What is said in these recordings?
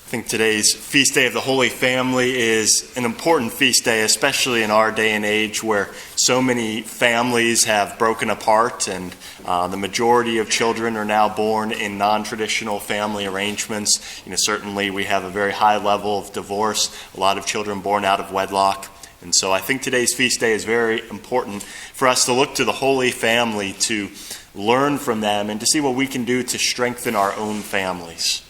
I think today's Feast Day of the Holy Family is an important feast day, especially in our day and age where so many families have broken apart and the majority of children are now born in non-traditional family arrangements. Certainly we have a very high level of divorce, a lot of children born out of wedlock. And so I think today's feast day is very important for us to look to the Holy Family, to learn from them, and to see what we can do to strengthen our own families.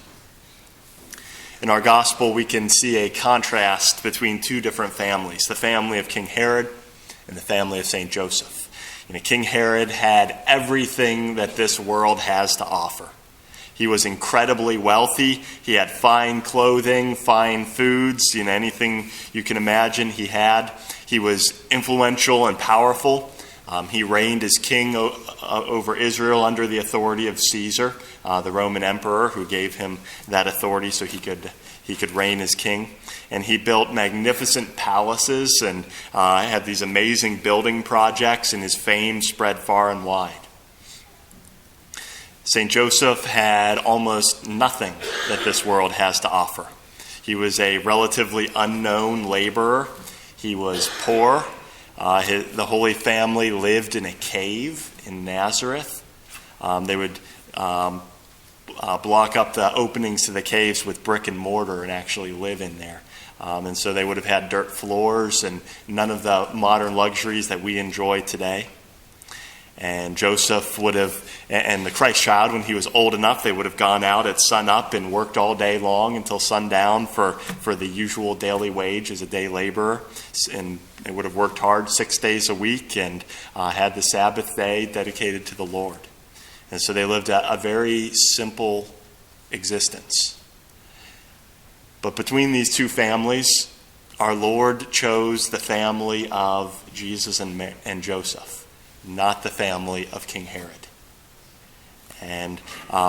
In our gospel, we can see a contrast between two different families, the family of King Herod and the family of St. Joseph. King Herod had everything that this world has to offer. He was incredibly wealthy. He had fine clothing, fine foods, anything you can imagine he had. He was influential and powerful. He reigned as king over Israel under the authority of Caesar, the Roman emperor, who gave him that authority so he could reign as king. And he built magnificent palaces and had these amazing building projects, and his fame spread far and wide. St. Joseph had almost nothing that this world has to offer. He was a relatively unknown laborer. He was poor. The Holy Family lived in a cave in Nazareth. They would block up the openings to the caves with brick and mortar and actually live in there. And so they would have had dirt floors and none of the modern luxuries that we enjoy today. And Joseph would have, and the Christ child, when he was old enough, they would have gone out at sun up and worked all day long until sundown for the usual daily wage as a day laborer. And they would have worked hard 6 days a week and had the Sabbath day dedicated to the Lord. And so they lived a very simple existence. But between these two families, our Lord chose the family of Jesus and Joseph, not the family of King Herod. And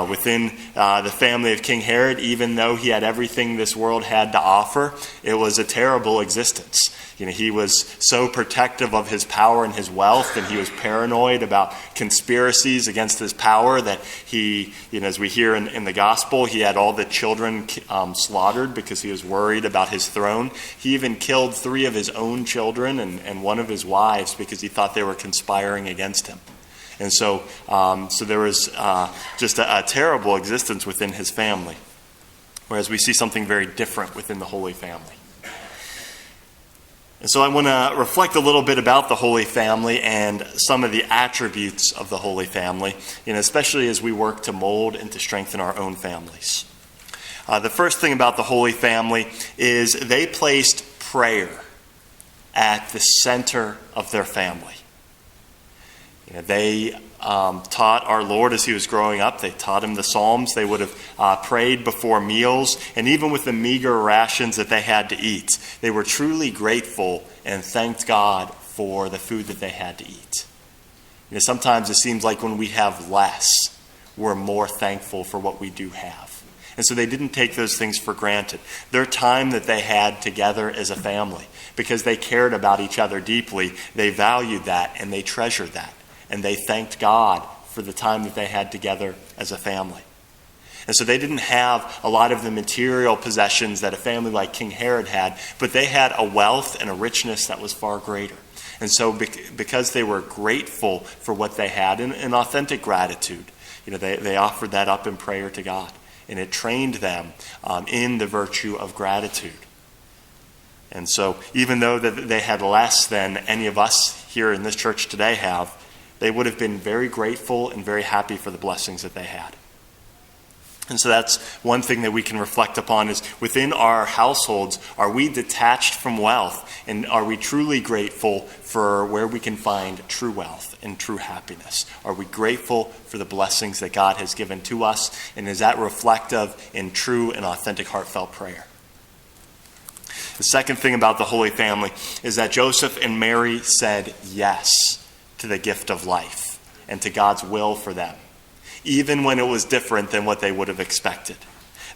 within the family of King Herod, even though he had everything this world had to offer, it was a terrible existence. He was so protective of his power and his wealth, and he was paranoid about conspiracies against his power that he, as we hear in the gospel, he had all the children slaughtered because he was worried about his throne. He even killed 3 of his own children and 1 of his wives because he thought they were conspiring against him. And so there was just a terrible existence within his family, whereas we see something very different within the Holy Family. And so I want to reflect a little bit about the Holy Family and some of the attributes of the Holy Family, especially as we work to mold and to strengthen our own families. The first thing about the Holy Family is they placed prayer at the center of their family. They taught our Lord as he was growing up. They taught him the Psalms. They would have prayed before meals. And even with the meager rations that they had to eat, they were truly grateful and thanked God for the food that they had to eat. Sometimes it seems like when we have less, we're more thankful for what we do have. And so they didn't take those things for granted. Their time that they had together as a family, because they cared about each other deeply, they valued that and they treasured that. And they thanked God for the time that they had together as a family. And so they didn't have a lot of the material possessions that a family like King Herod had, but they had a wealth and a richness that was far greater. And so because they were grateful for what they had, in authentic gratitude, they offered that up in prayer to God. And it trained them in the virtue of gratitude. And so even though that they had less than any of us here in this church today have, they would have been very grateful and very happy for the blessings that they had. And so that's one thing that we can reflect upon is within our households, are we detached from wealth? And are we truly grateful for where we can find true wealth and true happiness? Are we grateful for the blessings that God has given to us? And is that reflective in true and authentic heartfelt prayer? The second thing about the Holy Family is that Joseph and Mary said yes to the gift of life and to God's will for them, even when it was different than what they would have expected.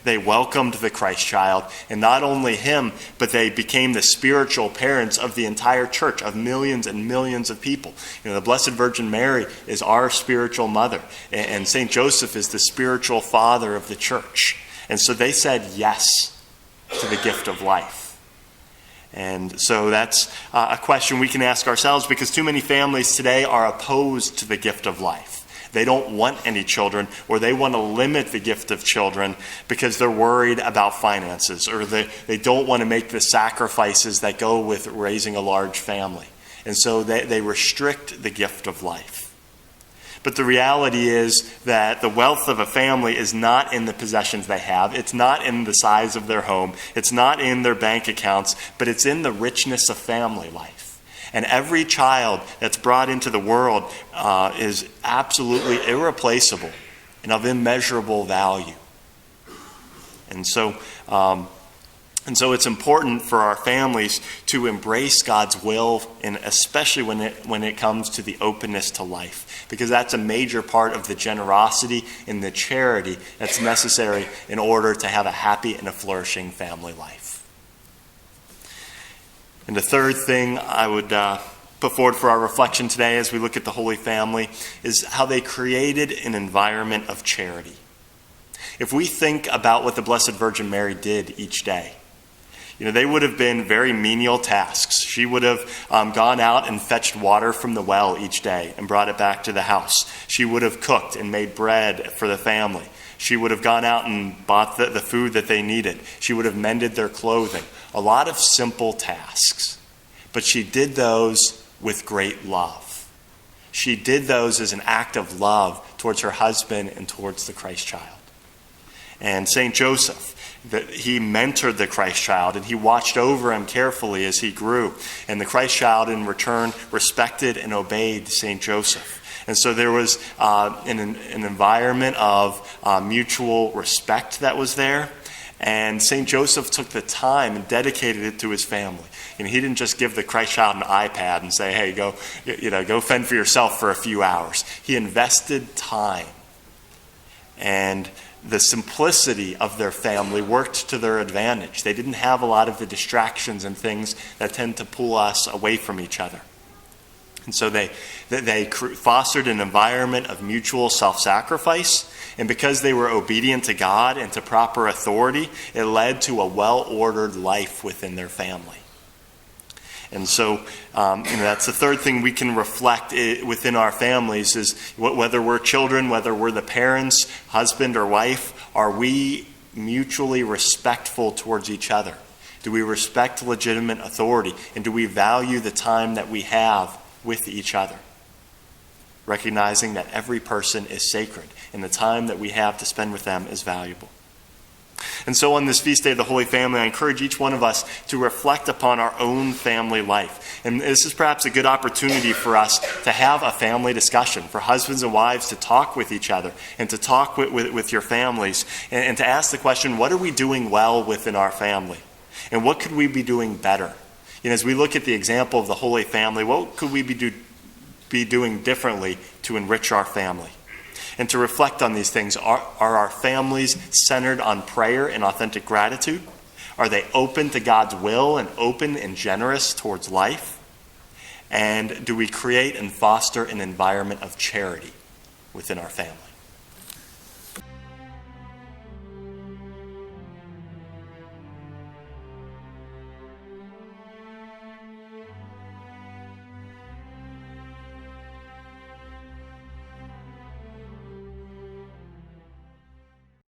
They welcomed the Christ child, and not only him, but they became the spiritual parents of the entire church, of millions and millions of people. The Blessed Virgin Mary is our spiritual mother, and St. Joseph is the spiritual father of the church. And so they said yes to the gift of life? And so that's a question we can ask ourselves, because too many families today are opposed to the gift of life. They don't want any children, or they want to limit the gift of children because they're worried about finances, or they don't want to make the sacrifices that go with raising a large family. And so they restrict the gift of life. But the reality is that the wealth of a family is not in the possessions they have. It's not in the size of their home. It's not in their bank accounts, but it's in the richness of family life. And every child that's brought into the world is absolutely irreplaceable and of immeasurable value. And so it's important for our families to embrace God's will, and especially when it comes to the openness to life, because that's a major part of the generosity and the charity that's necessary in order to have a happy and a flourishing family life. And the third thing I would put forward for our reflection today as we look at the Holy Family is how they created an environment of charity. If we think about what the Blessed Virgin Mary did each day, they would have been very menial tasks. She would have gone out and fetched water from the well each day and brought it back to the house. She would have cooked and made bread for the family. She would have gone out and bought the food that they needed. She would have mended their clothing. A lot of simple tasks. But she did those with great love. She did those as an act of love towards her husband and towards the Christ child. And St. Joseph, that he mentored the Christ child and he watched over him carefully as he grew. And the Christ child in return respected and obeyed St. Joseph. And so there was an environment of mutual respect that was there. And St. Joseph took the time and dedicated it to his family. He didn't just give the Christ child an iPad and say, hey, go fend for yourself for a few hours. He invested time. And the simplicity of their family worked to their advantage. They didn't have a lot of the distractions and things that tend to pull us away from each other. And so they fostered an environment of mutual self-sacrifice. And because they were obedient to God and to proper authority, it led to a well-ordered life within their family. And so that's the third thing we can reflect within our families is whether we're children, whether we're the parents, husband or wife, are we mutually respectful towards each other? Do we respect legitimate authority? And do we value the time that we have with each other? Recognizing that every person is sacred and the time that we have to spend with them is valuable. And so on this feast day of the Holy Family, I encourage each one of us to reflect upon our own family life. And this is perhaps a good opportunity for us to have a family discussion, for husbands and wives to talk with each other and to talk with your families and to ask the question, what are we doing well within our family? And what could we be doing better? As we look at the example of the Holy Family, what could we be doing differently to enrich our family? And to reflect on these things, are our families centered on prayer and authentic gratitude? Are they open to God's will and open and generous towards life? And do we create and foster an environment of charity within our family?